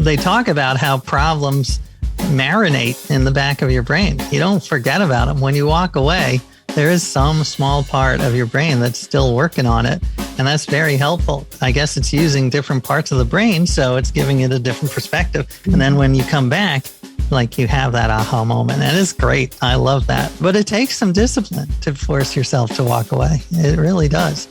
they talk about how problems marinate in the back of your brain. You don't forget about them. When you walk away, there is some small part of your brain that's still working on it. And that's very helpful. I guess it's using different parts of the brain, so it's giving it a different perspective. And then when you come back, like you have that aha moment. And it's great. I love that. But it takes some discipline to force yourself to walk away. It really does.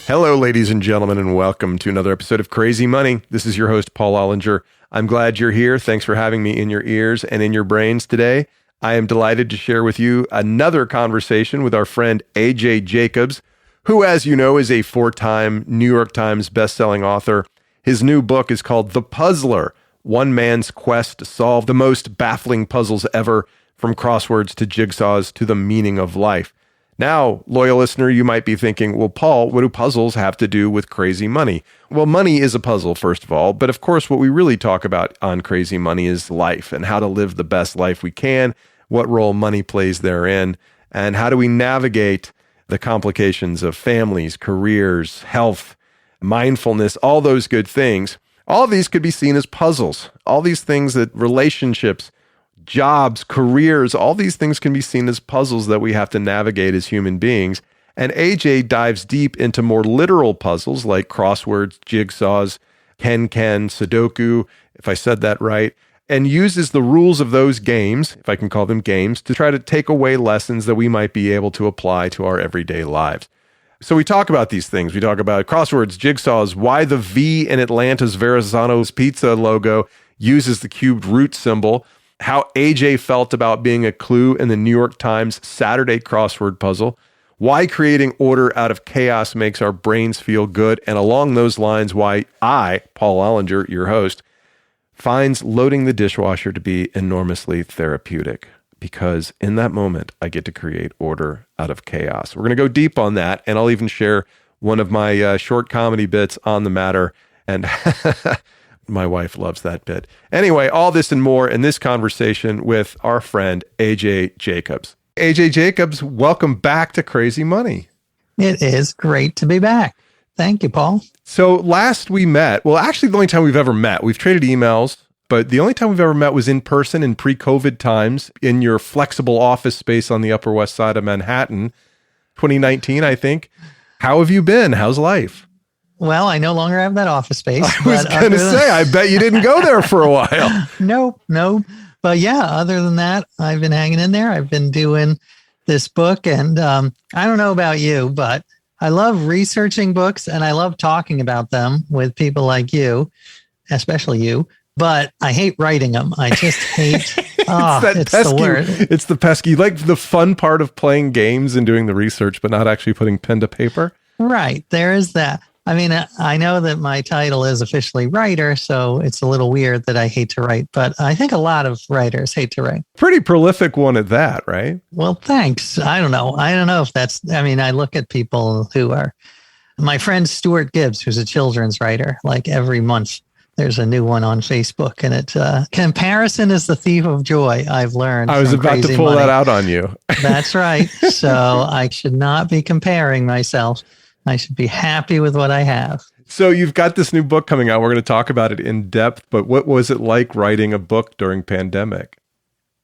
Hello, ladies and gentlemen, and welcome to another episode of Crazy Money. This is your host, Paul Ollinger. I'm glad you're here. Thanks for having me in your ears and in your brains today. I am delighted to share with you another conversation with our friend AJ Jacobs, who, as you know, is a 4-time New York Times bestselling author. His new book is called The Puzzler, One Man's Quest to Solve the Most Baffling Puzzles Ever, from crosswords to jigsaws to the meaning of life. Now, loyal listener, you might be thinking, well, Paul, what do puzzles have to do with Crazy Money? Well, money is a puzzle, first of all. But of course, what we really talk about on Crazy Money is life and how to live the best life we can, what role money plays therein, and how do we navigate the complications of families, careers, health, mindfulness, all those good things. All of these could be seen as puzzles. All these things that relationships, jobs, careers, all these things can be seen as puzzles that we have to navigate as human beings. And AJ dives deep into more literal puzzles like crosswords, jigsaws, Ken, Sudoku, if I said that right, and uses the rules of those games, if I can call them games, to try to take away lessons that we might be able to apply to our everyday lives. So we talk about these things. We talk about crosswords, jigsaws, why the V in Atlanta's Verrazanos pizza logo uses the cubed root symbol, how AJ felt about being a clue in the New York Times Saturday crossword puzzle, why creating order out of chaos makes our brains feel good, and along those lines, why I, Paul Ollinger, your host, finds loading the dishwasher to be enormously therapeutic, because in that moment, I get to create order out of chaos. We're going to go deep on that, and I'll even share one of my short comedy bits on the matter, and my wife loves that bit. Anyway, all this and more in this conversation with our friend, AJ Jacobs. AJ Jacobs, welcome back to Crazy Money. It is great to be back. Thank you, Paul. So last we met, well, actually the only time we've ever met, we've traded emails, but the only time we've ever met was in person in pre-COVID times in your flexible office space on the Upper West Side of Manhattan, 2019, I think. How have you been? How's life? Well, I no longer have that office space. I was going to say, I bet you didn't go there for a while. Nope. But yeah, other than that, I've been hanging in there. I've been doing this book, and I don't know about you, but I love researching books and I love talking about them with people like you, especially you, but I hate writing them. I just hate, it's the word. It's the pesky, you like the fun part of playing games and doing the research, but not actually putting pen to paper. Right. There is that. I mean, I know that my title is officially writer, so it's a little weird that I hate to write, but I think a lot of writers hate to write. Pretty prolific one at that, right? Well, thanks. I don't know if I look at people who are, my friend Stuart Gibbs, who's a children's writer, like every month there's a new one on Facebook, and it's comparison is the thief of joy, I've learned. I was about to pull that out on you. That's right. So I should not be comparing myself. I should be happy with what I have. So you've got this new book coming out. We're going to talk about it in depth, but what was it like writing a book during pandemic?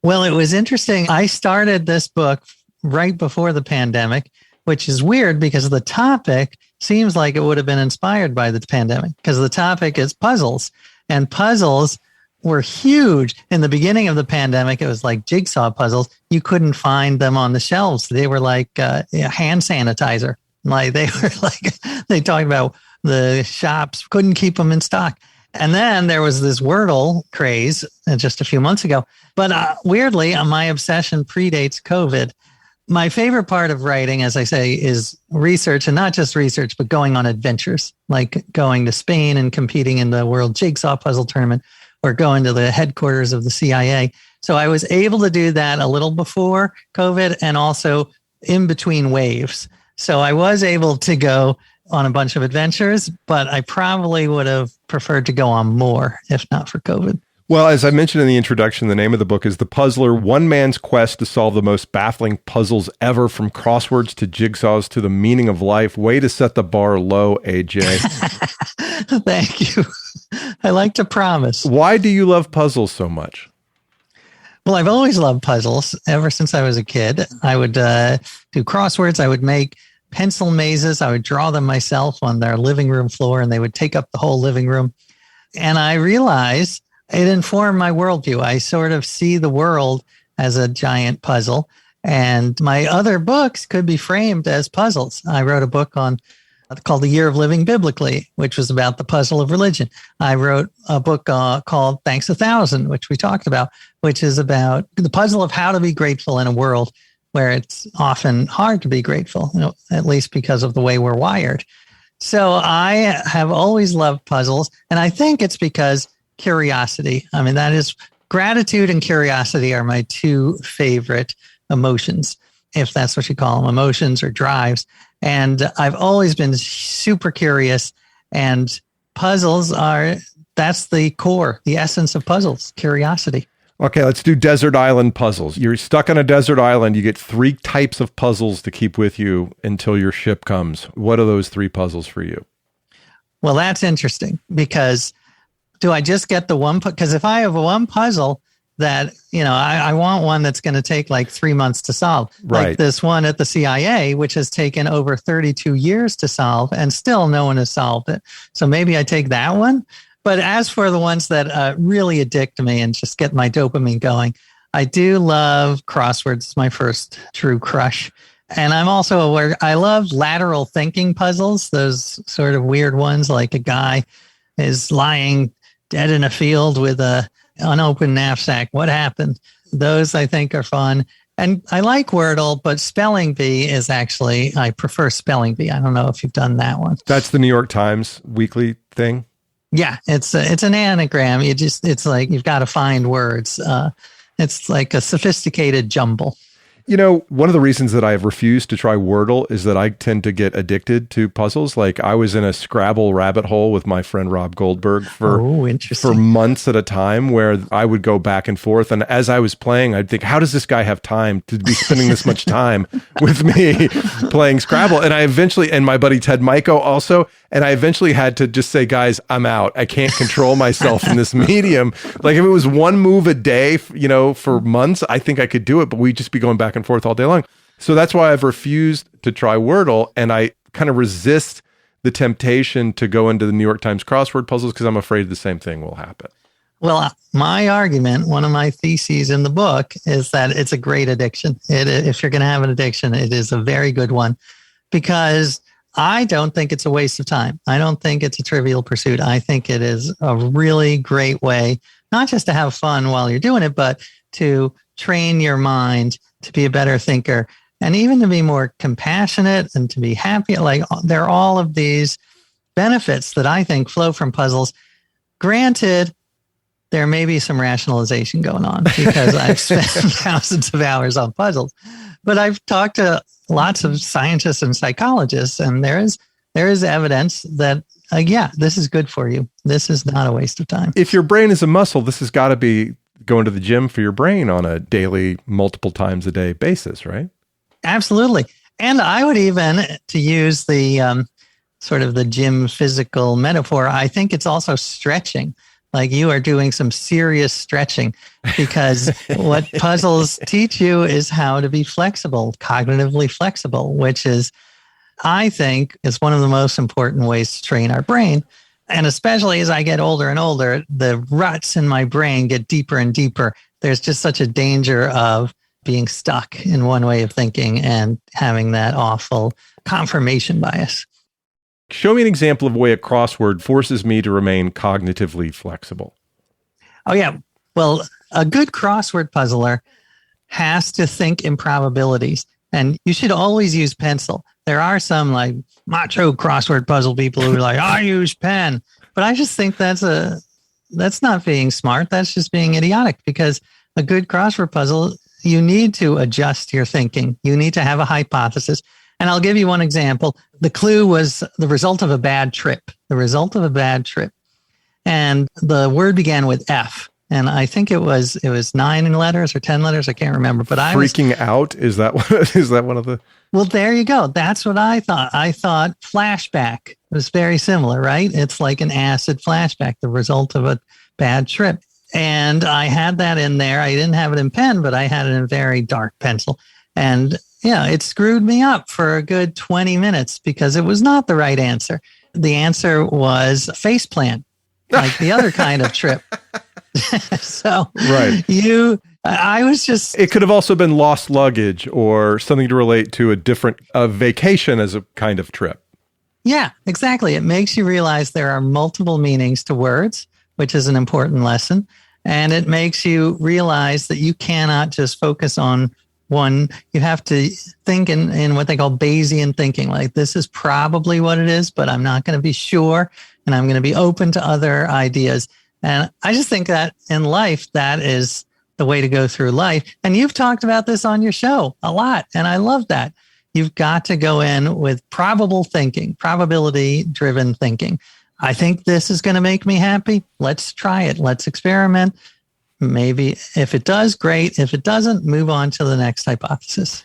Well, it was interesting. I started this book right before the pandemic, which is weird because the topic seems like it would have been inspired by the pandemic, because the topic is puzzles, and puzzles were huge. In the beginning of the pandemic, it was like jigsaw puzzles. You couldn't find them on the shelves. They were like hand sanitizer. Like they talked about the shops couldn't keep them in stock. And then there was this Wordle craze just a few months ago. But weirdly, my obsession predates COVID. My favorite part of writing, as I say, is research, and not just research, but going on adventures, like going to Spain and competing in the World Jigsaw Puzzle Tournament, or going to the headquarters of the CIA. So I was able to do that a little before COVID and also in between waves. So I was able to go on a bunch of adventures, but I probably would have preferred to go on more if not for COVID. Well, as I mentioned in the introduction, the name of the book is The Puzzler, One Man's Quest to Solve the Most Baffling Puzzles Ever, from crosswords to jigsaws to the meaning of life. Way to set the bar low, AJ. Thank you. I like to promise. Why do you love puzzles so much? Well, I've always loved puzzles ever since I was a kid. I would do crosswords. I would make pencil mazes. I would draw them myself on their living room floor, and they would take up the whole living room. And I realized it informed my worldview. I sort of see the world as a giant puzzle, and my other books could be framed as puzzles. I wrote a book called The Year of Living Biblically, which was about the puzzle of religion. I wrote a book called Thanks 1,000, which we talked about, which is about the puzzle of how to be grateful in a world where it's often hard to be grateful, at least because of the way we're wired. So I have always loved puzzles, and I think it's because curiosity. I mean, that is, gratitude and curiosity are my two favorite emotions, if that's what you call them, emotions or drives. And I've always been super curious, and that's the core, the essence of puzzles, curiosity. Okay, let's do desert island puzzles. You're stuck on a desert island. You get 3 types of puzzles to keep with you until your ship comes. What are those 3 puzzles for you? Well, that's interesting, because do I just get the one? Because if I have one puzzle that, I want one that's going to take like 3 months to solve. Right. Like this one at the CIA, which has taken over 32 years to solve, and still no one has solved it. So maybe I take that one. But as for the ones that really addict me and just get my dopamine going, I do love crosswords. It's my first true crush. And I'm also aware, I love lateral thinking puzzles, those sort of weird ones, like a guy is lying dead in a field with a unopened knapsack. What happened? Those I think are fun. And I like Wordle, but Spelling Bee is actually, I prefer Spelling Bee. I don't know if you've done that one. That's the New York Times weekly thing? Yeah, it's an anagram. It's like you've got to find words. It's like a sophisticated jumble. One of the reasons that I've refused to try Wordle is that I tend to get addicted to puzzles. Like I was in a Scrabble rabbit hole with my friend Rob Goldberg for months at a time, where I would go back and forth. And as I was playing, I'd think, how does this guy have time to be spending this much time with me playing Scrabble? And my buddy Ted Mico also. And I eventually had to just say, guys, I'm out. I can't control myself in this medium. Like if it was one move a day, for months, I think I could do it, but we'd just be going back and forth all day long. So that's why I've refused to try Wordle, and I kind of resist the temptation to go into the New York Times crossword puzzles because I'm afraid the same thing will happen. Well, my argument, one of my theses in the book, is that it's a great addiction. If you're going to have an addiction, it is a very good one, because I don't think it's a waste of time. I don't think it's a trivial pursuit. I think it is a really great way, not just to have fun while you're doing it, but to train your mind to be a better thinker, and even to be more compassionate and to be happy. Like there are all of these benefits that I think flow from puzzles. Granted, there may be some rationalization going on because I've spent thousands of hours on puzzles, but I've talked to lots of scientists and psychologists, and there is evidence that, this is good for you. This is not a waste of time. If your brain is a muscle, this has got to be going to the gym for your brain on a daily, multiple times a day basis, right? Absolutely. And I would even, to use the sort of the gym physical metaphor, I think it's also stretching. Like you are doing some serious stretching, because what puzzles teach you is how to be flexible, cognitively flexible, which is, I think, is one of the most important ways to train our brain. And especially as I get older and older, the ruts in my brain get deeper and deeper. There's just such a danger of being stuck in one way of thinking and having that awful confirmation bias. Show me an example of a way a crossword forces me to remain cognitively flexible. Oh, yeah. Well, a good crossword puzzler has to think in probabilities, and you should always use pencil. There are some like macho crossword puzzle people who are like, I use pen. But I just think that's not being smart. That's just being idiotic, because a good crossword puzzle, you need to adjust your thinking. You need to have a hypothesis. And I'll give you one example. The clue was the result of a bad trip. And the word began with F. And I think it was 9 letters or 10 letters. I can't remember, but freaking out. Is that one of the? Well, there you go. That's what I thought. I thought flashback was very similar, right? It's like an acid flashback, the result of a bad trip. And I had that in there. I didn't have it in pen, but I had it in very dark pencil. And yeah, it screwed me up for a good 20 minutes because it was not the right answer. The answer was faceplant, like the other kind of trip. So right. I was just... It could have also been lost luggage or something to relate to a vacation as a kind of trip. Yeah, exactly. It makes you realize there are multiple meanings to words, which is an important lesson. And it makes you realize that you cannot just focus on one. You have to think in what they call Bayesian thinking, like this is probably what it is, but I'm not going to be sure. And I'm going to be open to other ideas. And I just think that in life, that is the way to go through life. And you've talked about this on your show a lot. And I love that. You've got to go in with probable thinking, probability-driven thinking. I think this is going to make me happy. Let's try it. Let's experiment. Maybe if it does, great. If it doesn't, move on to the next hypothesis.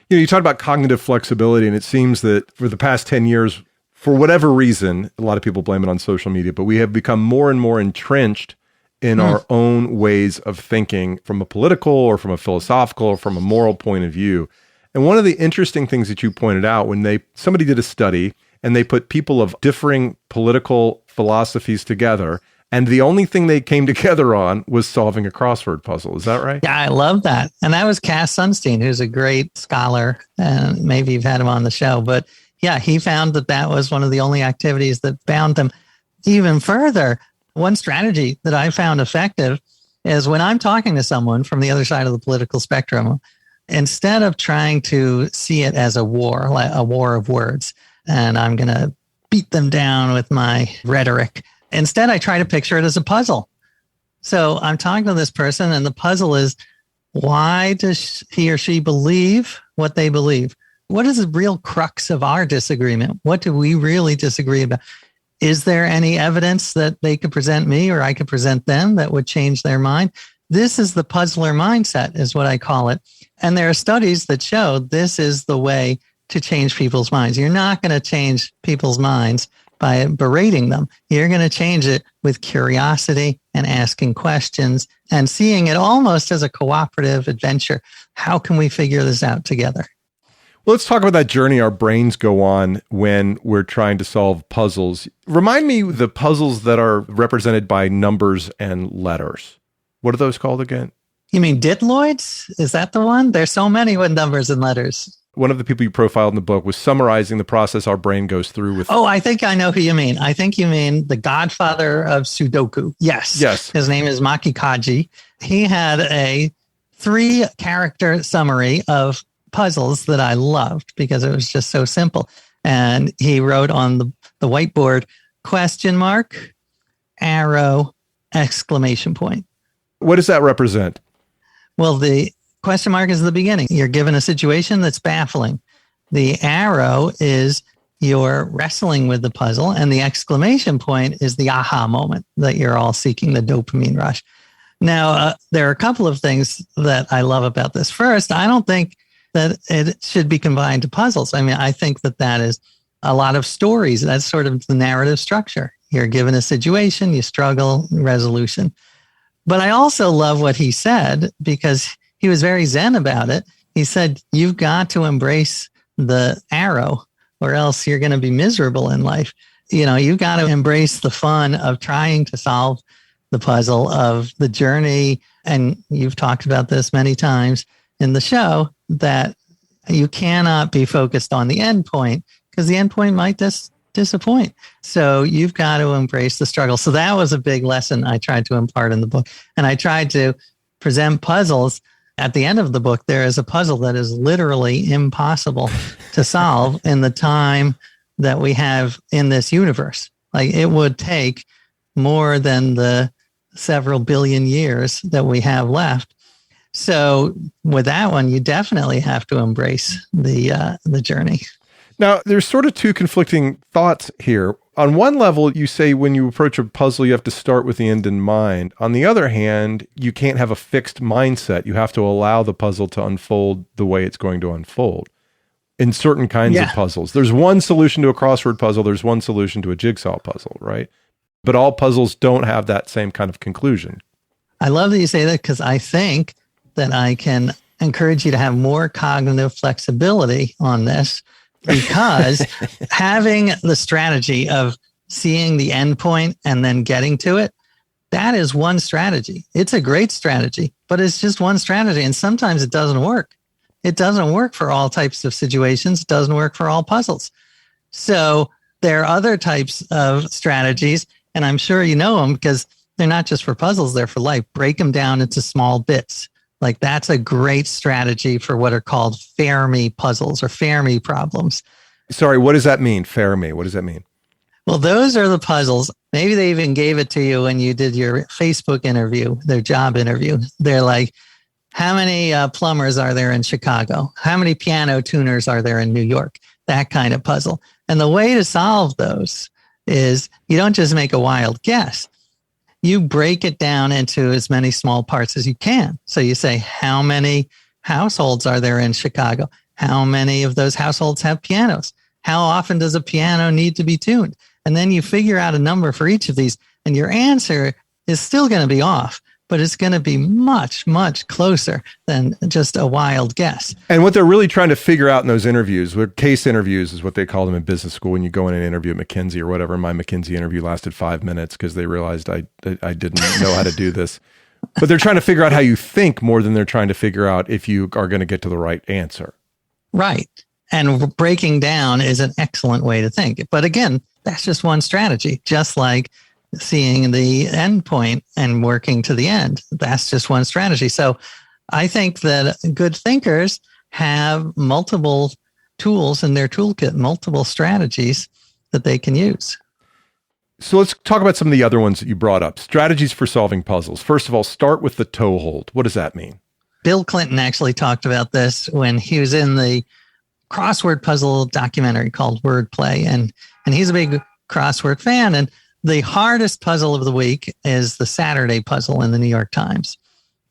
You talked about cognitive flexibility, and it seems that for the past 10 years, for whatever reason, a lot of people blame it on social media, but we have become more and more entrenched in our own ways of thinking from a political or from a philosophical or from a moral point of view. And one of the interesting things that you pointed out when somebody did a study and they put people of differing political philosophies together, and the only thing they came together on was solving a crossword puzzle. Is that right? Yeah, I love that. And that was Cass Sunstein, who's a great scholar, and maybe you've had him on the show. But yeah, he found that was one of the only activities that bound them. Even further, one strategy that I found effective is when I'm talking to someone from the other side of the political spectrum, instead of trying to see it as a war, like a war of words, and I'm going to beat them down with my rhetoric, instead I try to picture it as a puzzle. So I'm talking to this person, and the puzzle is, why does he or she believe what they believe? What is the real crux of our disagreement? What do we really disagree about? Is there any evidence that they could present me or I could present them that would change their mind? This is the puzzler mindset, is what I call it. And there are studies that show this is the way to change people's minds. You're not going to change people's minds by berating them. You're going to change it with curiosity and asking questions and seeing it almost as a cooperative adventure. How can we figure this out together? Well, let's talk about that journey our brains go on when we're trying to solve puzzles. Remind me the puzzles that are represented by numbers and letters. What are those called again? You mean ditloids? Is that the one? There's so many with numbers and letters. One of the people you profiled in the book was summarizing the process our brain goes through with... Oh, I think I know who you mean. I think you mean the godfather of Sudoku. Yes. His name is Maki Kaji. He had a 3-character summary of puzzles that I loved because it was just so simple. And he wrote on the whiteboard, question mark, arrow, exclamation point. What does that represent? Well, the question mark is the beginning. You're given a situation that's baffling. The arrow is you're wrestling with the puzzle, and the exclamation point is the aha moment that you're all seeking, the dopamine rush. Now, there are a couple of things that I love about this. First, I don't think that it should be combined to puzzles. I mean, I think that is a lot of stories. That's sort of the narrative structure. You're given a situation, you struggle, resolution. But I also love what he said because he was very zen about it. He said, you've got to embrace the arrow or else you're going to be miserable in life. You know, you've got to embrace the fun of trying to solve the puzzle, of the journey. And you've talked about this many times in the show, that you cannot be focused on the end point because the end point might disappoint. So you've got to embrace the struggle. So that was a big lesson I tried to impart in the book. And I tried to present puzzles. At the end of the book, there is a puzzle that is literally impossible to solve in the time that we have in this universe. Like, it would take more than the several billion years that we have left. So with that one, you definitely have to embrace the journey. Now, there's sort of two conflicting thoughts here. on one level, you say when you approach a puzzle, you have to start with the end in mind. On the other hand, you can't have a fixed mindset. You have to allow the puzzle to unfold the way it's going to unfold. In certain kinds of puzzles, there's one solution to a crossword puzzle. There's one solution to a jigsaw puzzle, right? But all puzzles don't have that same kind of conclusion. I love that you say that, because I think that I can encourage you to have more cognitive flexibility on this, because having the strategy of seeing the end point and then getting to it, that is one strategy. It's a great strategy, but it's just one strategy. And sometimes it doesn't work. It doesn't work for all types of situations. It doesn't work for all puzzles. So there are other types of strategies, and I'm sure you know them because they're not just for puzzles, they're for life. Break them down into small bits. Like that's a great strategy for what are called Fermi puzzles or Fermi problems. Sorry, what does that mean? Fermi, what does that mean? Well, those are the puzzles. Maybe they even gave it to you when you did your Facebook interview, their job interview. They're like, how many plumbers are there in Chicago? How many piano tuners are there in New York? That kind of puzzle. And the way to solve those is you don't just make a wild guess. You break it down into as many small parts as you can. So you say, how many households are there in Chicago? How many of those households have pianos? How often does a piano need to be tuned? And then you figure out a number for each of these, and your answer is still going to be off, but it's going to be much, much closer than just a wild guess. And what they're really trying to figure out in those interviews, case interviews is what they call them in business school, when you go in and interview at McKinsey or whatever. My McKinsey interview lasted 5 minutes because they realized I didn't know how to do this. But they're trying to figure out how you think more than they're trying to figure out if you are going to get to the right answer. Right. And breaking down is an excellent way to think. But again, that's just one strategy, just like seeing the end point and working to the end. That's just one strategy. So I think that good thinkers have multiple tools in their toolkit, multiple strategies that they can use. So let's talk about some of the other ones that you brought up. Strategies for solving puzzles. First of all, start with the toehold. What does that mean? Bill Clinton actually talked about this when he was in the crossword puzzle documentary called Wordplay. And he's a big crossword fan. And the hardest puzzle of the week is the Saturday puzzle in the New York Times.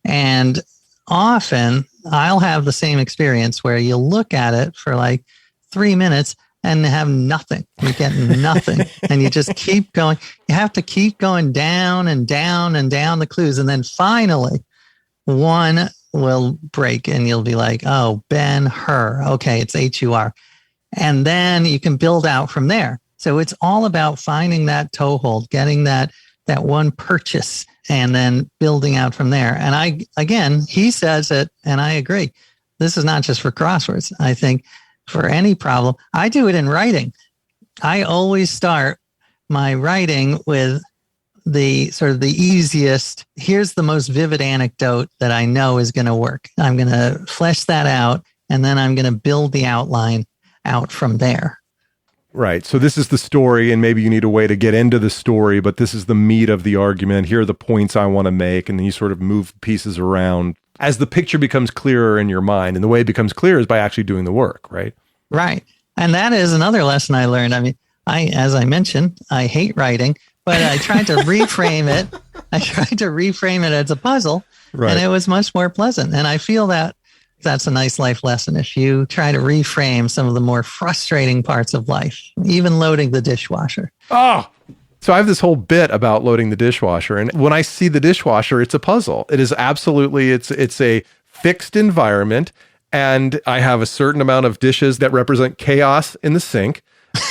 And often I'll have the same experience where you look at it for like 3 minutes and have nothing. You get nothing. And you just keep going. You have to keep going down and down and down the clues. And then finally, one will break and you'll be like, oh, Ben Hur. Okay, it's H-U-R. And then you can build out from there. So it's all about finding that toehold, getting that one purchase, and then building out from there. And he says it, and I agree. This is not just for crosswords. I think for any problem, I do it in writing. I always start my writing with the sort of the easiest, here's the most vivid anecdote that I know is going to work. I'm going to flesh that out, and then I'm going to build the outline out from there. Right. So this is the story, and maybe you need a way to get into the story, but this is the meat of the argument. Here are the points I want to make, and then you sort of move pieces around as the picture becomes clearer in your mind. And the way it becomes clear is by actually doing the work, right? Right. And that is another lesson I learned. I mean, as I mentioned, I hate writing, but I tried to reframe it. I tried to reframe it as a puzzle, right, and it was much more pleasant. And I feel that that's a nice life lesson. If you try to reframe some of the more frustrating parts of life, even loading the dishwasher. Oh, so I have this whole bit about loading the dishwasher. And when I see the dishwasher, it's a puzzle. It is absolutely, it's a fixed environment. And I have a certain amount of dishes that represent chaos in the sink.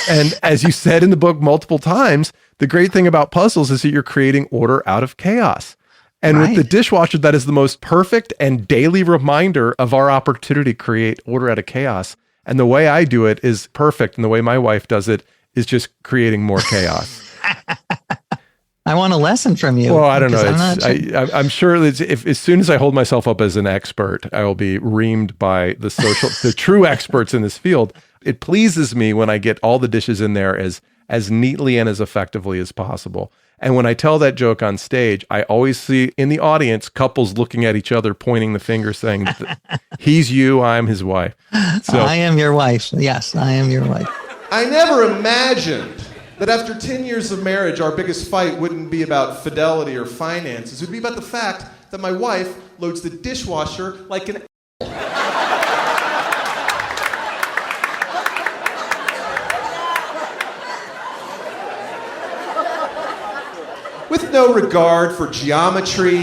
And as you said in the book multiple times, the great thing about puzzles is that you're creating order out of chaos. And right, with the dishwasher, that is the most perfect and daily reminder of our opportunity to create order out of chaos. And the way I do it is perfect. And the way my wife does it is just creating more chaos. I want a lesson from you. Well, I don't know. I'm sure that if as soon as I hold myself up as an expert, I will be reamed by the true experts in this field. It pleases me when I get all the dishes in there as neatly and as effectively as possible. And when I tell that joke on stage, I always see in the audience couples looking at each other, pointing the finger, saying, he's you, I'm his wife. So, I am your wife. Yes, I am your wife. I never imagined that after 10 years of marriage, our biggest fight wouldn't be about fidelity or finances. It would be about the fact that my wife loads the dishwasher like an with no regard for geometry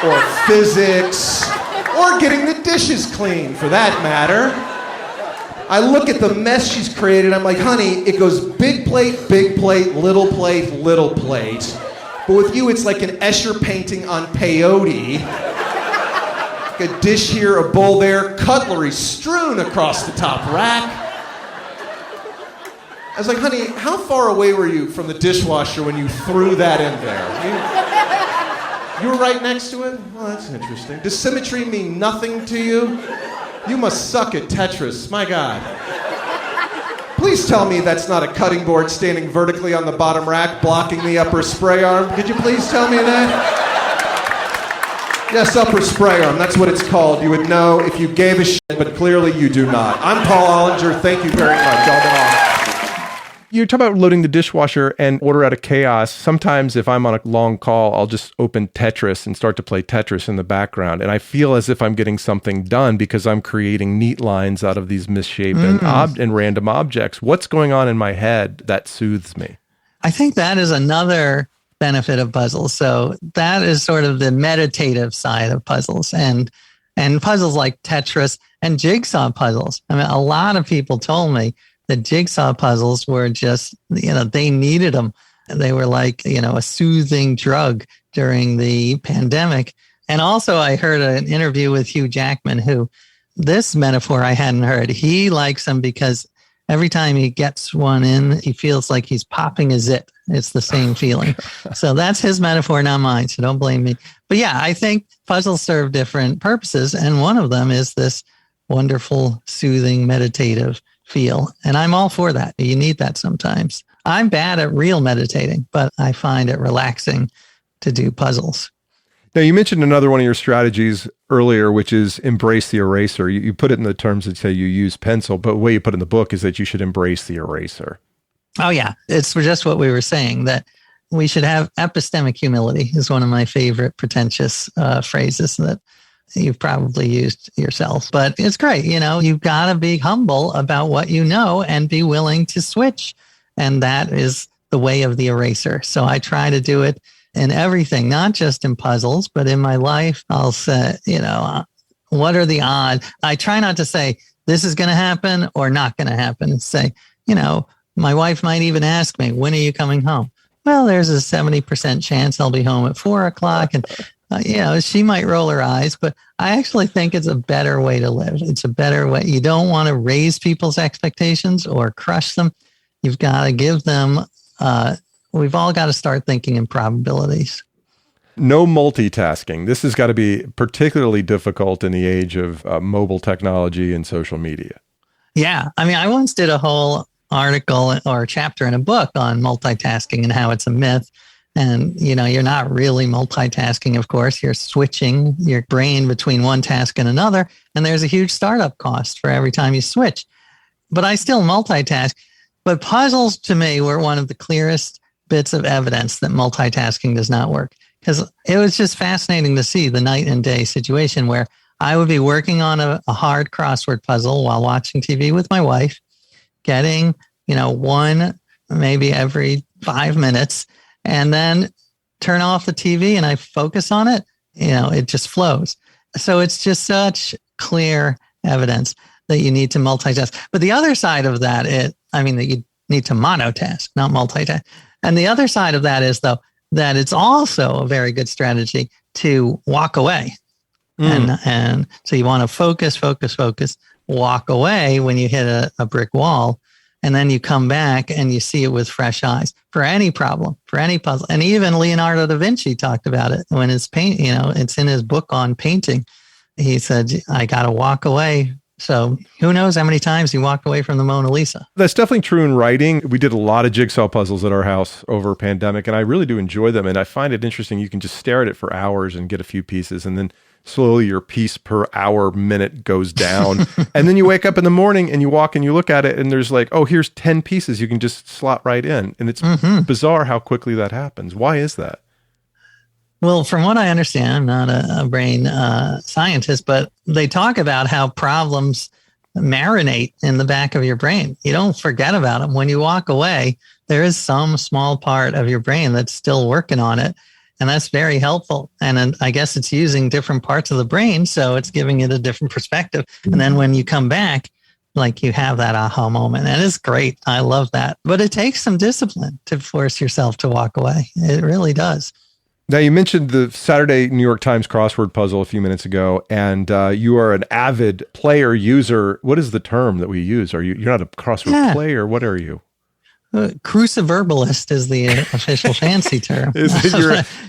or physics or getting the dishes clean, for that matter. I look at the mess she's created, I'm like, honey, it goes big plate, little plate, little plate. But with you, it's like an Escher painting on peyote. Like a dish here, a bowl there, cutlery strewn across the top rack. I was like, honey, how far away were you from the dishwasher when you threw that in there? You were right next to it? Well, that's interesting. Does symmetry mean nothing to you? You must suck at Tetris, my God. Please tell me that's not a cutting board standing vertically on the bottom rack blocking the upper spray arm. Could you please tell me that? Yes, upper spray arm, that's what it's called. You would know if you gave a shit, but clearly you do not. I'm Paul Ollinger, thank you very much. All been on. You talk about loading the dishwasher and order out of chaos. Sometimes if I'm on a long call, I'll just open Tetris and start to play Tetris in the background. And I feel as if I'm getting something done because I'm creating neat lines out of these misshapen and random objects. What's going on in my head that soothes me? I think that is another benefit of puzzles. So that is sort of the meditative side of puzzles and puzzles like Tetris and Jigsaw puzzles. I mean, a lot of people told me the Jigsaw puzzles were just, they needed them. They were like, a soothing drug during the pandemic. And also I heard an interview with Hugh Jackman, who this metaphor I hadn't heard. He likes them because every time he gets one in, he feels like he's popping a zit. It's the same feeling. So that's his metaphor, not mine. So don't blame me. But yeah, I think puzzles serve different purposes. And one of them is this wonderful, soothing, meditative feel. And I'm all for that. You need that sometimes. I'm bad at real meditating, but I find it relaxing to do puzzles. Now, you mentioned another one of your strategies earlier, which is embrace the eraser. You put it in the terms that say you use pencil, but the way you put it in the book is that you should embrace the eraser. Oh, yeah. It's just what we were saying, that we should have epistemic humility is one of my favorite pretentious phrases that you've probably used yourself, but it's great. You've got to be humble about what you know and be willing to switch. And that is the way of the eraser. So I try to do it in everything, not just in puzzles, but in my life. I'll say, what are the odds? I try not to say this is going to happen or not going to happen. Say, my wife might even ask me, when are you coming home? Well, there's a 70% chance I'll be home at 4:00. And she might roll her eyes, but I actually think it's a better way to live. It's a better way. You don't want to raise people's expectations or crush them. You've got to give them, we've all got to start thinking in probabilities. No multitasking. This has got to be particularly difficult in the age of mobile technology and social media. Yeah. I mean, I once did a whole article or chapter in a book on multitasking and how it's a myth. And, you're not really multitasking, of course. You're switching your brain between one task and another. And there's a huge startup cost for every time you switch. But I still multitask. But puzzles, to me, were one of the clearest bits of evidence that multitasking does not work. Because it was just fascinating to see the night and day situation where I would be working on a hard crossword puzzle while watching TV with my wife, getting, one maybe every 5 minutes, and then turn off the TV and I focus on it, it just flows. So it's just such clear evidence that you need to multitask. But the other side of that, that you need to monotask, not multitask. And the other side of that is, though, that it's also a very good strategy to walk away. And so you want to focus, walk away when you hit a brick wall. And then you come back and you see it with fresh eyes for any problem, for any puzzle. And even Leonardo da Vinci talked about it when his it's in his book on painting. He said, I got to walk away. So who knows how many times he walked away from the Mona Lisa. That's definitely true in writing. We did a lot of jigsaw puzzles at our house over a pandemic, and I really do enjoy them. And I find it interesting. You can just stare at it for hours and get a few pieces and then slowly your piece per hour minute goes down. And then you wake up in the morning and you walk and you look at it and there's like, oh, here's 10 pieces you can just slot right in. And it's bizarre how quickly that happens. Why is that? Well, from what I understand, I'm not a brain scientist, but they talk about how problems marinate in the back of your brain. You don't forget about them. When you walk away, there is some small part of your brain that's still working on it. And that's very helpful. And I guess it's using different parts of the brain, so it's giving it a different perspective. And then when you come back, like you have that aha moment. And it's great. I love that. But it takes some discipline to force yourself to walk away. It really does. Now, you mentioned the Saturday New York Times crossword puzzle a few minutes ago, and you are an avid player user. What is the term that we use? You're not a crossword player. What are you? Cruciverbalist is the official fancy term. Is it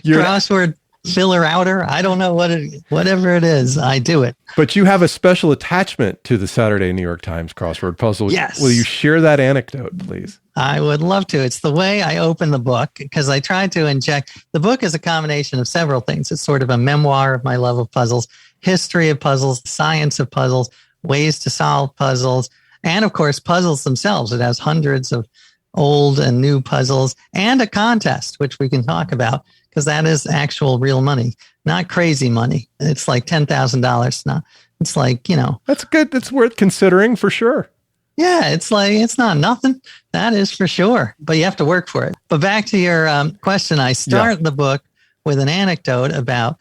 your crossword filler outer? I don't know whatever it is. I do it. But you have a special attachment to the Saturday New York Times crossword puzzle. Yes. Will you share that anecdote, please? I would love to. It's the way I open the book, because I tried to inject. The book is a combination of several things. It's sort of a memoir of my love of puzzles, history of puzzles, science of puzzles, ways to solve puzzles, and of course, puzzles themselves. It has hundreds of old and new puzzles and a contest, which we can talk about, because that is actual real money, not crazy money. It's like $10,000. Not, it's like, That's good. That's worth considering for sure. Yeah, it's not nothing. That is for sure. But you have to work for it. But back to your question, I start the book with an anecdote about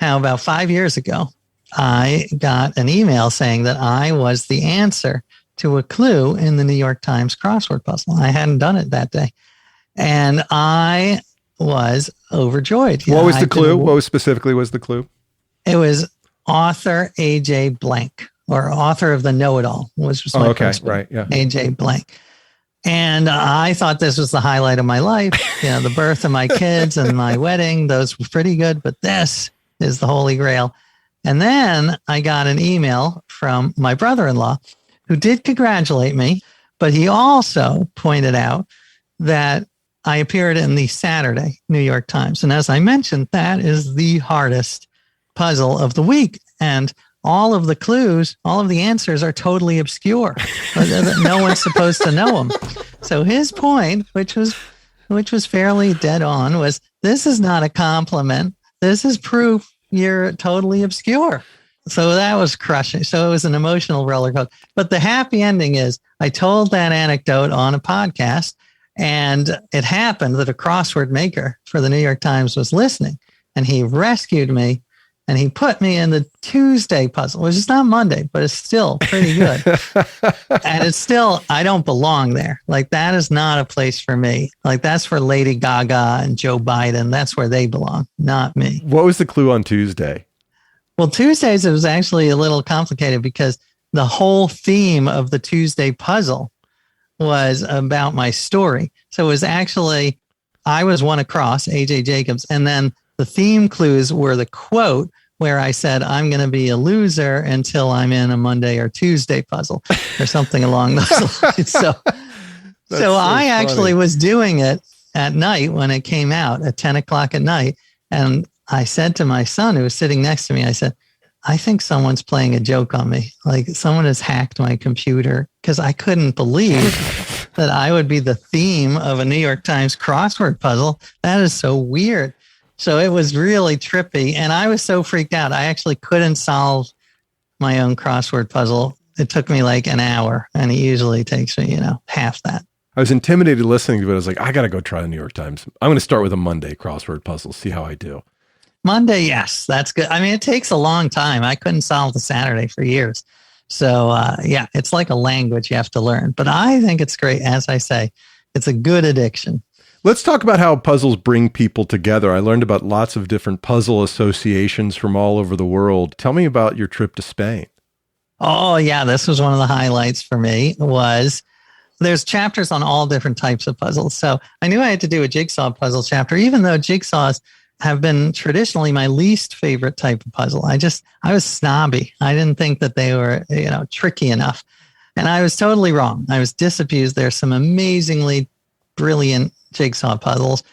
how about 5 years ago, I got an email saying that I was the answer to a clue in the New York Times crossword puzzle. I hadn't done it that day. And I was overjoyed. What was the clue? What specifically was the clue? It was author A.J. Blank, or author of the know-it-all, which was my first book, right, yeah. A.J. Blank. And I thought this was the highlight of my life. The birth of my kids and my wedding, those were pretty good, but this is the holy grail. And then I got an email from my brother-in-law who did congratulate me, but he also pointed out that I appeared in the Saturday New York Times. And as I mentioned, that is the hardest puzzle of the week. And all of the clues, all of the answers are totally obscure. No one's supposed to know them. So his point, which was fairly dead on, was this is not a compliment. This is proof you're totally obscure. So that was crushing. So it was an emotional roller coaster. But the happy ending is I told that anecdote on a podcast, and it happened that a crossword maker for the New York Times was listening, and he rescued me, and he put me in the Tuesday puzzle, which is not Monday, but it's still pretty good. And it's still, I don't belong there. Like, that is not a place for me. Like, that's for Lady Gaga and Joe Biden. That's where they belong, not me. What was the clue on Tuesday? Well, Tuesdays, it was actually a little complicated because the whole theme of the Tuesday puzzle was about my story. So it was actually, I was one across, A.J. Jacobs, and then the theme clues were the quote where I said, I'm going to be a loser until I'm in a Monday or Tuesday puzzle or something along those lines. So I actually was doing it at night when it came out at 10 o'clock at night. And I said to my son who was sitting next to me, I said, I think someone's playing a joke on me. Like, someone has hacked my computer, because I couldn't believe that I would be the theme of a New York Times crossword puzzle. That is so weird. So it was really trippy. And I was so freaked out. I actually couldn't solve my own crossword puzzle. It took me like an hour, and it usually takes me, half that. I was intimidated listening to it. I was like, I got to go try the New York Times. I'm going to start with a Monday crossword puzzle, see how I do. Monday, yes, that's good. I mean, it takes a long time. I couldn't solve the Saturday for years. So, it's like a language you have to learn. But I think it's great. As I say, it's a good addiction. Let's talk about how puzzles bring people together. I learned about lots of different puzzle associations from all over the world. Tell me about your trip to Spain. Oh, yeah. This was one of the highlights for me. There's chapters on all different types of puzzles. So I knew I had to do a jigsaw puzzle chapter, even though jigsaws have been traditionally my least favorite type of puzzle. I was snobby. I didn't think that they were, tricky enough. And I was totally wrong. I was disabused. There's some amazingly brilliant jigsaw puzzles.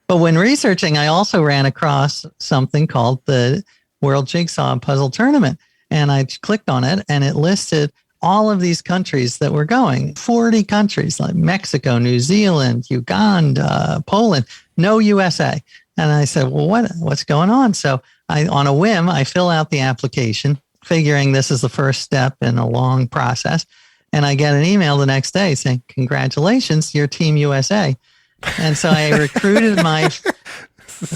But when researching, I also ran across something called the World Jigsaw Puzzle Tournament. And I clicked on it and it listed all of these countries that were going, 40 countries like Mexico, New Zealand, Uganda, Poland, no USA. And I said, well, what's going on? So on a whim, I fill out the application, figuring this is the first step in a long process. And I get an email the next day saying, congratulations, you're Team USA. And so I recruited my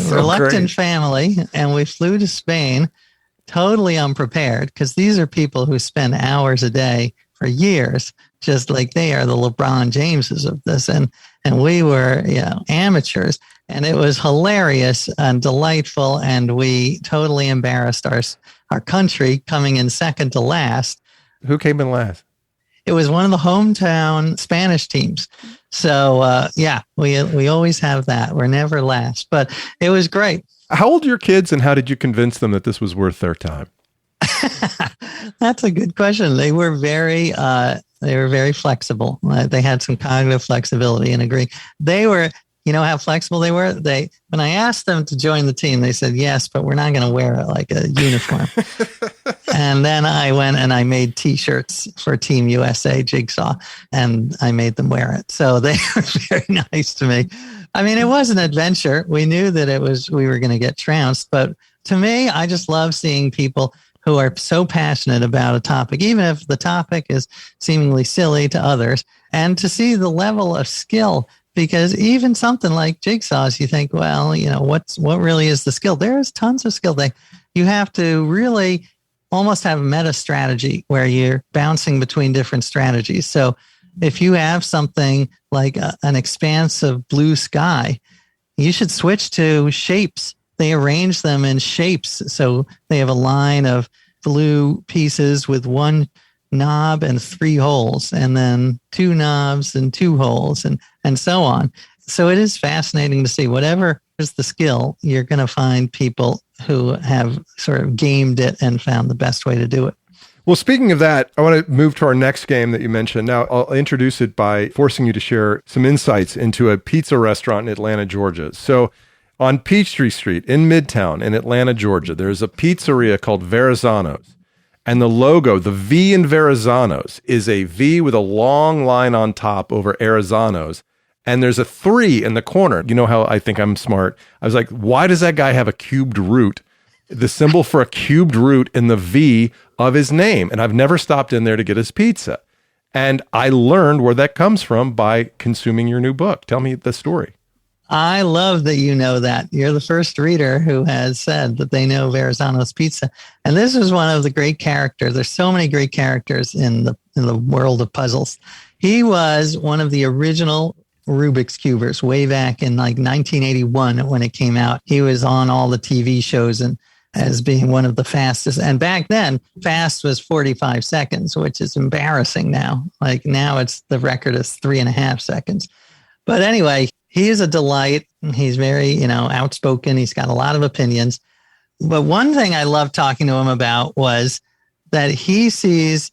reluctant family and we flew to Spain, totally unprepared, because these are people who spend hours a day for years, just like they are the LeBron Jameses of this. And we were, amateurs. And it was hilarious and delightful. And we totally embarrassed our country, coming in second to last. Who came in last? It was one of the hometown Spanish teams. So, we always have that. We're never last, but it was great. How old are your kids and how did you convince them that this was worth their time? That's a good question. They were very flexible. They had some cognitive flexibility and agree. They were, how flexible they were? When I asked them to join the team, they said, yes, but we're not going to wear it like a uniform. And then I went and I made T-shirts for Team USA Jigsaw and I made them wear it. So they were very nice to me. I mean, it was an adventure. We knew that we were going to get trounced, but to me, I just love seeing people who are so passionate about a topic, even if the topic is seemingly silly to others, and to see the level of skill. Because even something like jigsaws, you think, well, what really is the skill? There's tons of skill. You have to really almost have a meta strategy where you're bouncing between different strategies. So if you have something like an expansive blue sky, you should switch to shapes. They arrange them in shapes. So they have a line of blue pieces with one knob and 3 holes, and then 2 knobs and 2 holes, and so on. So it is fascinating to see whatever is the skill, you're going to find people who have sort of gamed it and found the best way to do it. Well, speaking of that, I want to move to our next game that you mentioned. Now, I'll introduce it by forcing you to share some insights into a pizza restaurant in Atlanta, Georgia. So on Peachtree Street in Midtown in Atlanta, Georgia, there's a pizzeria called Verrazanos. And the logo, the V in Verrazanos, is a V with a long line on top over Arizonos. And there's a 3 in the corner. You know how I think I'm smart? I was like, why does that guy have a cubed root? The symbol for a cubed root in the V of his name. And I've never stopped in there to get his pizza. And I learned where that comes from by consuming your new book. Tell me the story. I love that you know that. You're the first reader who has said that they know Verrazanos Pizza. And this is one of the great characters. There's so many great characters in the world of puzzles. He was one of the original Rubik's Cubers way back in like 1981 when it came out. He was on all the TV shows and as being one of the fastest. And back then, fast was 45 seconds, which is embarrassing now. Like now the record is 3.5 seconds. But anyway, he is a delight. He's very, outspoken. He's got a lot of opinions. But one thing I loved talking to him about was that he sees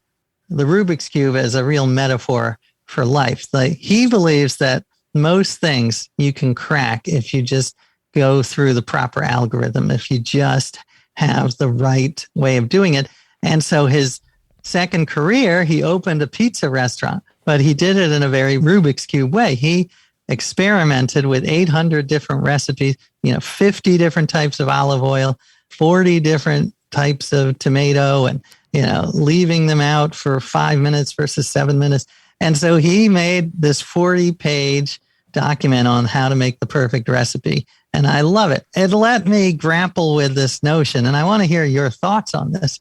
the Rubik's Cube as a real metaphor for life. Like he believes that most things you can crack if you just go through the proper algorithm, if you just have the right way of doing it. And so his second career, he opened a pizza restaurant, but he did it in a very Rubik's Cube way. He experimented with 800 different recipes, 50 different types of olive oil, 40 different types of tomato, and, leaving them out for 5 minutes versus 7 minutes. And so he made this 40-page document on how to make the perfect recipe. And I love it. It let me grapple with this notion. And I want to hear your thoughts on this.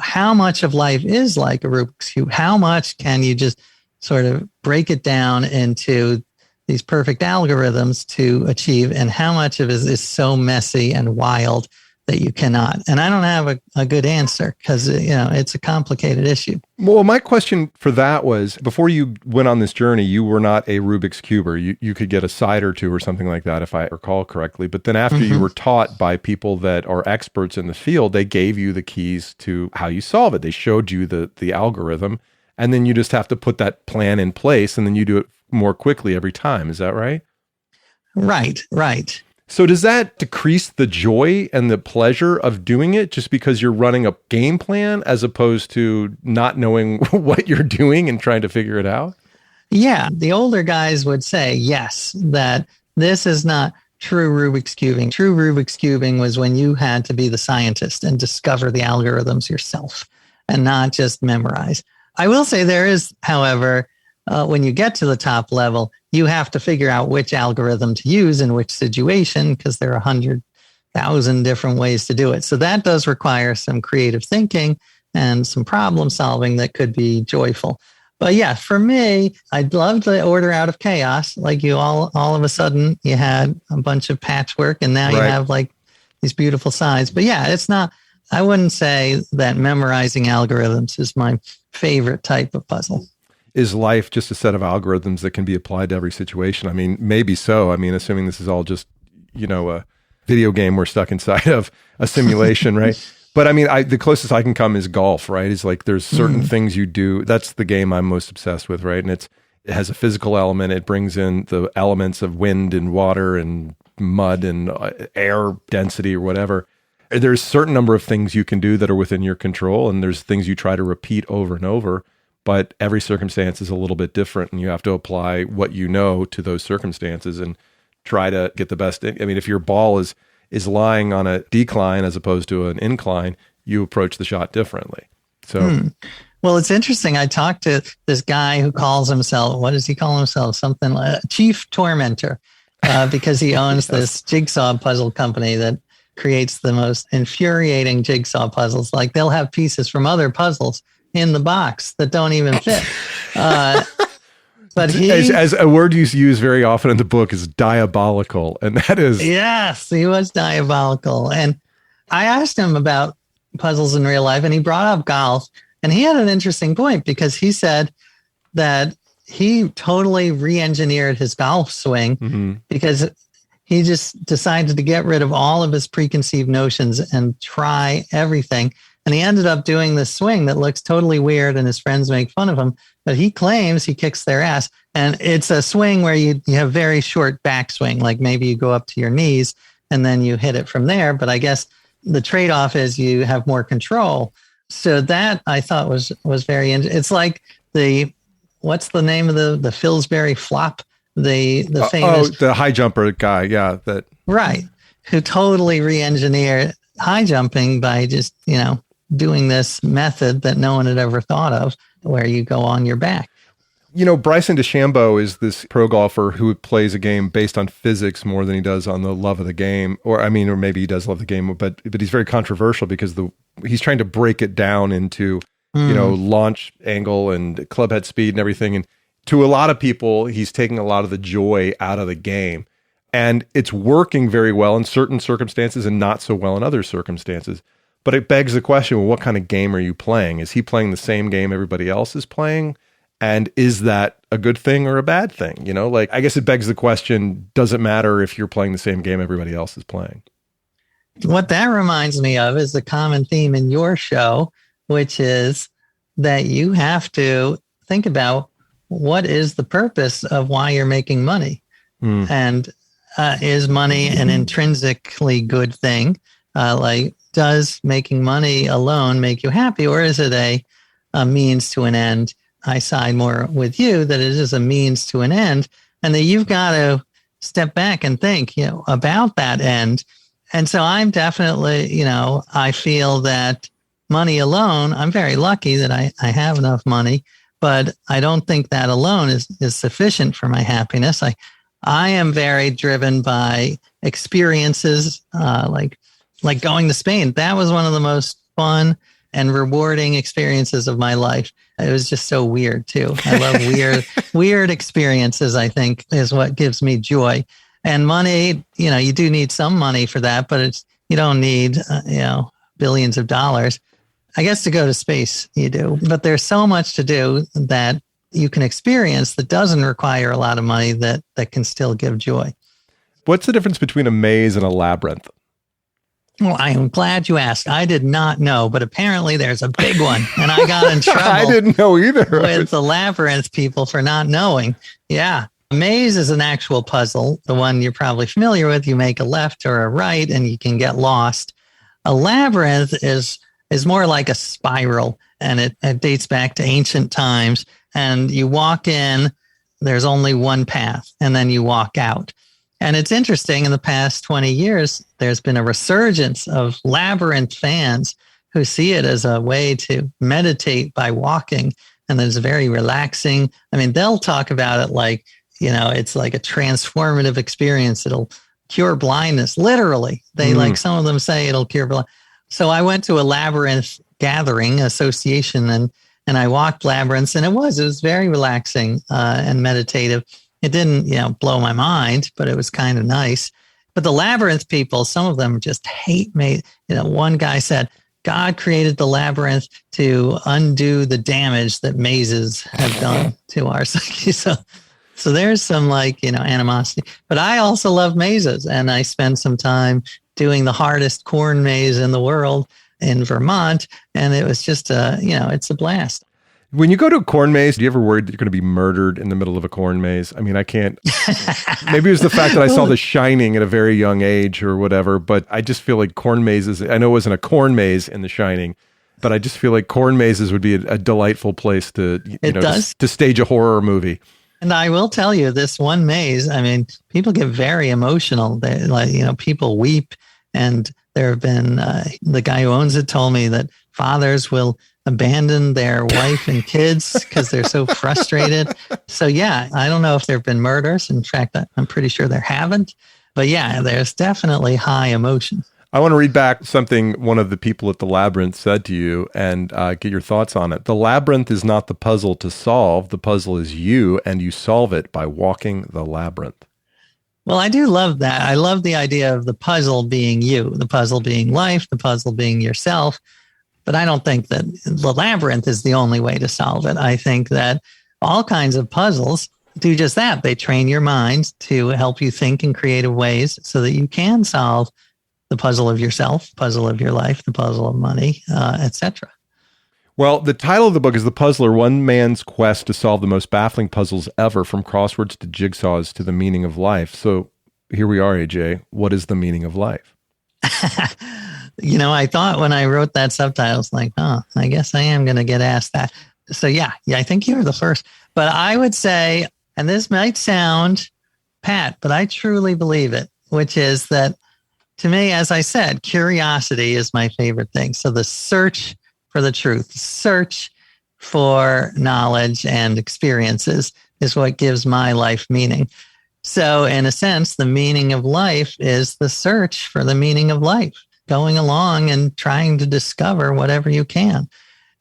How much of life is like a Rubik's Cube? How much can you just sort of break it down into these perfect algorithms to achieve, and how much of it is so messy and wild that you cannot? And I don't have a good answer because, it's a complicated issue. Well, my question for that was, before you went on this journey, you were not a Rubik's Cuber. You could get a side or two or something like that, if I recall correctly. But then after you were taught by people that are experts in the field, they gave you the keys to how you solve it. They showed you the algorithm, and then you just have to put that plan in place, and then you do it more quickly every time. Is that right? Right. So does that decrease the joy and the pleasure of doing it just because you're running a game plan as opposed to not knowing what you're doing and trying to figure it out? Yeah, the older guys would say, yes, that this is not true Rubik's Cubing. True Rubik's Cubing was when you had to be the scientist and discover the algorithms yourself and not just memorize. I will say there is, however, when you get to the top level, you have to figure out which algorithm to use in which situation because there are 100,000 different ways to do it. So that does require some creative thinking and some problem solving that could be joyful. But yeah, for me, I'd love the order out of chaos. Like you all of a sudden you had a bunch of patchwork and now you have like these beautiful sides. But yeah, it's not, I wouldn't say that memorizing algorithms is my favorite type of puzzle. Is life just a set of algorithms that can be applied to every situation? I mean, maybe so. I mean, assuming this is all just, a video game we're stuck inside of, a simulation, right? But I mean, the closest I can come is golf, right? It's like there's certain things you do. That's the game I'm most obsessed with, right? And it has a physical element. It brings in the elements of wind and water and mud and air density or whatever. There's a certain number of things you can do that are within your control, and there's things you try to repeat over and over. But every circumstance is a little bit different, and you have to apply what you know to those circumstances and try to get the best. I mean, if your ball is lying on a decline as opposed to an incline, you approach the shot differently. So, Well, it's interesting. I talked to this guy who calls himself, what does he call himself? Something like Chief Tormentor, because he owns this jigsaw puzzle company that creates the most infuriating jigsaw puzzles. Like they'll have pieces from other puzzles in the box that don't even fit. But as a word you use very often in the book is diabolical. And that is. Yes, he was diabolical. And I asked him about puzzles in real life and he brought up golf. And he had an interesting point because he said that he totally re-engineered his golf swing because he just decided to get rid of all of his preconceived notions and try everything. And he ended up doing this swing that looks totally weird and his friends make fun of him, but he claims he kicks their ass. And it's a swing where you have very short backswing, like maybe you go up to your knees and then you hit it from there. But I guess the trade-off is you have more control. So that I thought was very interesting. It's like what's the name of the Fillsbury flop? The famous the high jumper guy, right, who totally re-engineered high jumping by just doing this method that no one had ever thought of, where you go on your back. Bryson DeChambeau is this pro golfer who plays a game based on physics more than he does on the love of the game, or maybe he does love the game, but he's very controversial because he's trying to break it down into launch angle and club head speed and everything. And to a lot of people, he's taking a lot of the joy out of the game. And it's working very well in certain circumstances and not so well in other circumstances. But it begs the question, well, what kind of game are you playing? Is he playing the same game everybody else is playing? And is that a good thing or a bad thing? I guess it begs the question, does it matter if you're playing the same game everybody else is playing? What that reminds me of is the common theme in your show, which is that you have to think about what is the purpose of why you're making money. And is money an intrinsically good thing? Does making money alone make you happy, or is it a means to an end? I side more with you that it is a means to an end, and that you've got to step back and think, about that end. And so I'm definitely, I feel that money alone, I'm very lucky that I have enough money, but I don't think that alone is sufficient for my happiness. I am very driven by experiences, like going to Spain. That was one of the most fun and rewarding experiences of my life. It was just so weird too. I love weird experiences, I think, is what gives me joy. And money, you do need some money for that, but you don't need, billions of dollars. I guess to go to space, you do. But there's so much to do that you can experience that doesn't require a lot of money that can still give joy. What's the difference between a maze and a labyrinth? Well, I am glad you asked. I did not know, but apparently there's a big one, and I got in trouble. I didn't know either. With the Labyrinth people for not knowing. Yeah. A maze is an actual puzzle, the one you're probably familiar with. You make a left or a right and you can get lost. A labyrinth is more like a spiral, and it dates back to ancient times. And you walk in, there's only one path, and then you walk out. And it's interesting, in the past 20 years, there's been a resurgence of Labyrinth fans who see it as a way to meditate by walking. And it's very relaxing. I mean, they'll talk about it like, it's like a transformative experience. It'll cure blindness. Literally. Some of them say it'll cure blindness. So I went to a Labyrinth gathering association and I walked labyrinths, and it was very relaxing and meditative. It didn't, blow my mind, but it was kind of nice. But the Labyrinth people, some of them just hate me. One guy said, God created the labyrinth to undo the damage that mazes have done to our psyche. So there's some animosity. But I also love mazes, and I spent some time doing the hardest corn maze in the world in Vermont, and it was just it's a blast. When you go to a corn maze, do you ever worry that you're going to be murdered in the middle of a corn maze? I mean, I can't. Maybe it was the fact that I saw The Shining at a very young age or whatever, but I just feel like corn mazes, I know it wasn't a corn maze in The Shining, but I just feel like corn mazes would be a delightful place to, to stage a horror movie. And I will tell you, this one maze, I mean, people get very emotional. People weep. And there have been, the guy who owns it told me that fathers will abandon their wife and kids because they're so frustrated. So yeah, I don't know if there have been murders. In fact, I'm pretty sure there haven't. But yeah, there's definitely high emotion. I want to read back something one of the people at the Labyrinth said to you and get your thoughts on it. The labyrinth is not the puzzle to solve. The puzzle is you, and you solve it by walking the labyrinth. Well, I do love that. I love the idea of the puzzle being you, the puzzle being life, the puzzle being yourself. But I don't think that the labyrinth is the only way to solve it. I think that all kinds of puzzles do just that. They train your mind to help you think in creative ways so that you can solve the puzzle of yourself, puzzle of your life, the puzzle of money, etc. Well, the title of the book is The Puzzler, One Man's Quest to Solve the Most Baffling Puzzles Ever, from Crosswords to Jigsaws to the Meaning of Life. So here we are, AJ. What is the meaning of life? I thought when I wrote that subtitle, I was like, I guess I am going to get asked that. So yeah, I think you were the first. But I would say, and this might sound pat, but I truly believe it, which is that, to me, as I said, curiosity is my favorite thing. So the search for the truth, search for knowledge and experiences is what gives my life meaning. So in a sense, the meaning of life is the search for the meaning of life, going along and trying to discover whatever you can.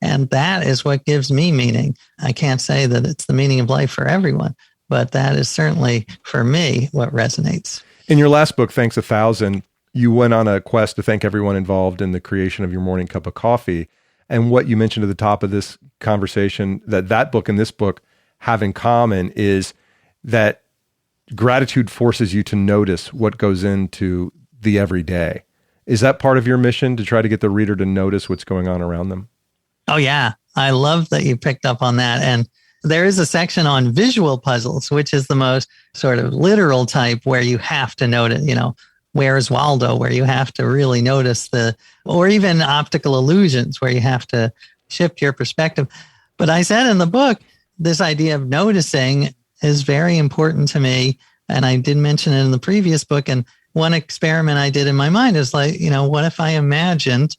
And that is what gives me meaning. I can't say that it's the meaning of life for everyone, but that is certainly, for me, what resonates. In your last book, Thanks 1,000, you went on a quest to thank everyone involved in the creation of your morning cup of coffee. And what you mentioned at the top of this conversation, that book and this book have in common, is that gratitude forces you to notice what goes into the everyday. Is that part of your mission, to try to get the reader to notice what's going on around them? Oh, yeah. I love that you picked up on that. And there is a section on visual puzzles, which is the most sort of literal type, where you have to notice, Where's Waldo, where you have to really notice or even optical illusions, where you have to shift your perspective. But I said in the book, this idea of noticing is very important to me. And I did mention it in the previous book. And one experiment I did in my mind is like, what if I imagined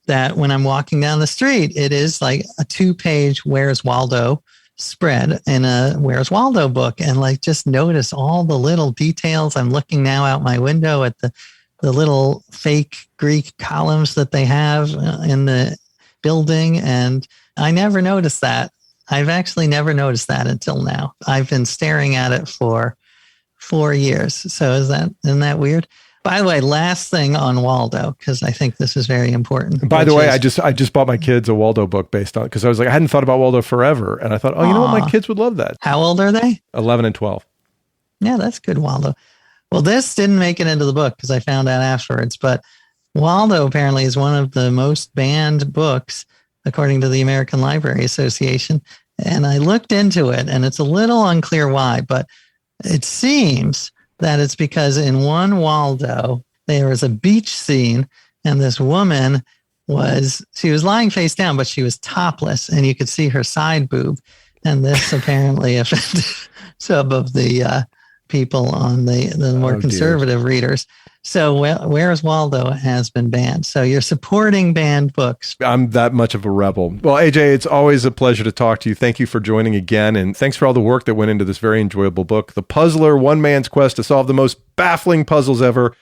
that when I'm walking down the street, it is like a 2-page Where's Waldo spread in a Where's Waldo book, and like just notice all the little details. I'm looking now out my window at the little fake Greek columns that they have in the building, and I never noticed that. I've actually never noticed that until now. I've been staring at it for 4 years. So isn't that weird? By the way, last thing on Waldo, because I think this is very important. By the way, I just bought my kids a Waldo book based on, because I was like, I hadn't thought about Waldo forever. And I thought, you know what? My kids would love that. How old are they? 11 and 12. Yeah, that's good, Waldo. Well, this didn't make it into the book because I found out afterwards. But Waldo apparently is one of the most banned books, according to the American Library Association. And I looked into it, and it's a little unclear why, but It seems that it's because in one Waldo, there was a beach scene and this woman she was lying face down, but she was topless and you could see her side boob. And this apparently offended some of the people on the more conservative readers. So Where's Waldo has been banned. So you're supporting banned books. I'm that much of a rebel. Well, AJ, it's always a pleasure to talk to you. Thank you for joining again. And thanks for all the work that went into this very enjoyable book, The Puzzler, One Man's Quest to Solve the Most Baffling Puzzles Ever,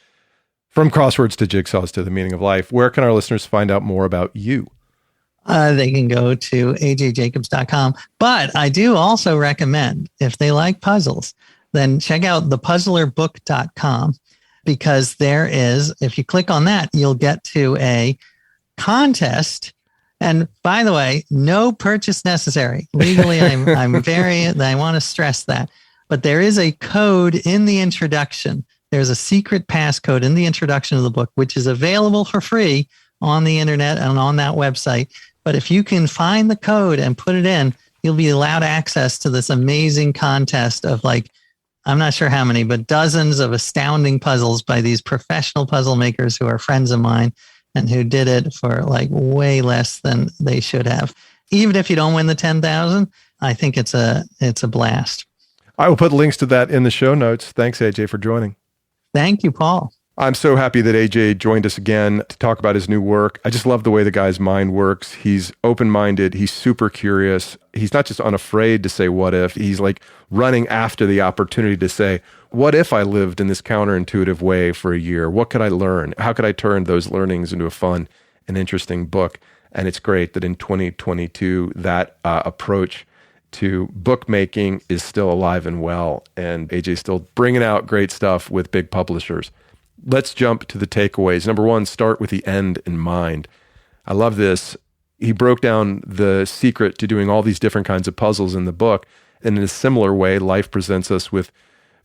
from crosswords to jigsaws to the meaning of life. Where can our listeners find out more about you? They can go to ajjacobs.com. But I do also recommend, if they like puzzles, then check out thepuzzlerbook.com, because there is, if you click on that, you'll get to a contest. And by the way, no purchase necessary. Legally, I want to stress that. But there is a code in the introduction. There's a secret passcode in the introduction of the book, which is available for free on the internet and on that website. But if you can find the code and put it in, you'll be allowed access to this amazing contest of I'm not sure how many, but dozens of astounding puzzles by these professional puzzle makers who are friends of mine and who did it for way less than they should have. Even if you don't win the 10,000, I think it's a blast. I will put links to that in the show notes. Thanks, AJ, for joining. Thank you, Paul. I'm so happy that AJ joined us again to talk about his new work. I just love the way the guy's mind works. He's open-minded. He's super curious. He's not just unafraid to say, what if? He's running after the opportunity to say, what if I lived in this counterintuitive way for a year? What could I learn? How could I turn those learnings into a fun and interesting book? And it's great that in 2022, that approach to bookmaking is still alive and well. And AJ's still bringing out great stuff with big publishers. Let's jump to the takeaways. Number one, start with the end in mind. I love this. He broke down the secret to doing all these different kinds of puzzles in the book. And in a similar way, life presents us with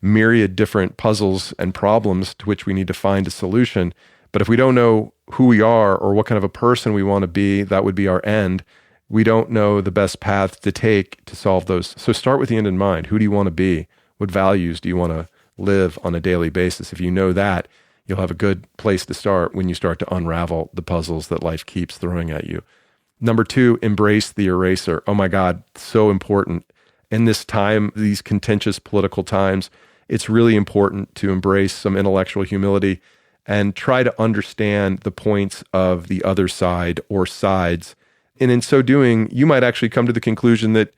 myriad different puzzles and problems to which we need to find a solution. But if we don't know who we are or what kind of a person we want to be, that would be our end. We don't know the best path to take to solve those. So start with the end in mind. Who do you want to be? What values do you want to live on a daily basis? If you know that, you'll have a good place to start when you start to unravel the puzzles that life keeps throwing at you. Number two, embrace the eraser. Oh my God, so important. In this time, these contentious political times, it's really important to embrace some intellectual humility and try to understand the points of the other side or sides. And in so doing, you might actually come to the conclusion that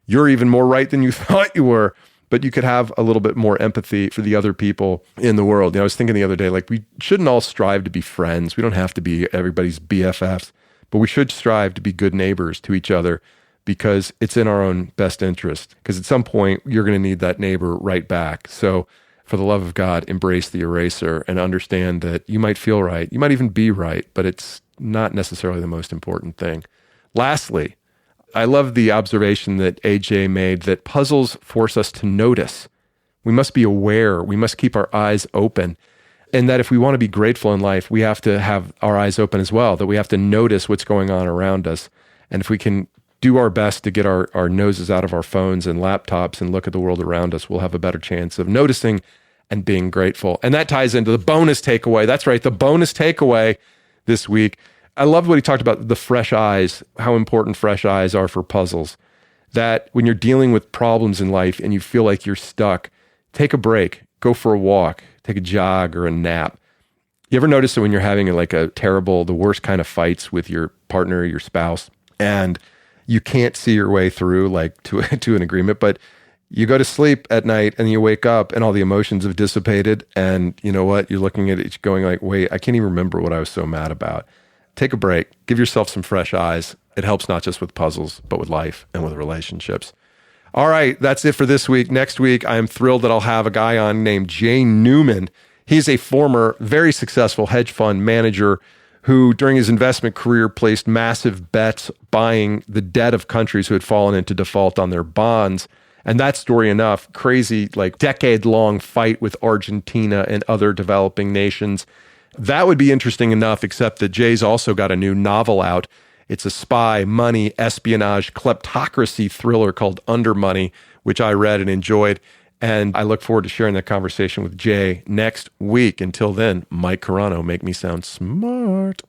you're even more right than you thought you were. But you could have a little bit more empathy for the other people in the world. I was thinking the other day, we shouldn't all strive to be friends. We don't have to be everybody's BFFs, but we should strive to be good neighbors to each other because it's in our own best interest. Because at some point, you're going to need that neighbor right back. So for the love of God, embrace the eraser and understand that you might feel right. You might even be right, but it's not necessarily the most important thing. Lastly, I love the observation that AJ made that puzzles force us to notice. We must be aware. We must keep our eyes open. And that if we want to be grateful in life, we have to have our eyes open as well, that we have to notice what's going on around us. And if we can do our best to get our noses out of our phones and laptops and look at the world around us, we'll have a better chance of noticing and being grateful. And that ties into the bonus takeaway. That's right, the bonus takeaway this week. I loved what he talked about, the fresh eyes, how important fresh eyes are for puzzles. That when you're dealing with problems in life and you feel like you're stuck, take a break, go for a walk, take a jog or a nap. You ever notice that when you're having the worst kind of fights with your partner or your spouse, and you can't see your way through to an agreement, but you go to sleep at night and you wake up and all the emotions have dissipated, and you know what? You're looking at it going wait, I can't even remember what I was so mad about. Take a break. Give yourself some fresh eyes. It helps not just with puzzles, but with life and with relationships. All right, that's it for this week. Next week, I am thrilled that I'll have a guy on named Jay Newman. He's a former, very successful hedge fund manager who, during his investment career, placed massive bets buying the debt of countries who had fallen into default on their bonds. And that story enough, crazy, decade-long fight with Argentina and other developing nations. That would be interesting enough, except that Jay's also got a new novel out. It's a spy, money, espionage, kleptocracy thriller called Under Money, which I read and enjoyed. And I look forward to sharing that conversation with Jay next week. Until then, Mike Carano, make me sound smart.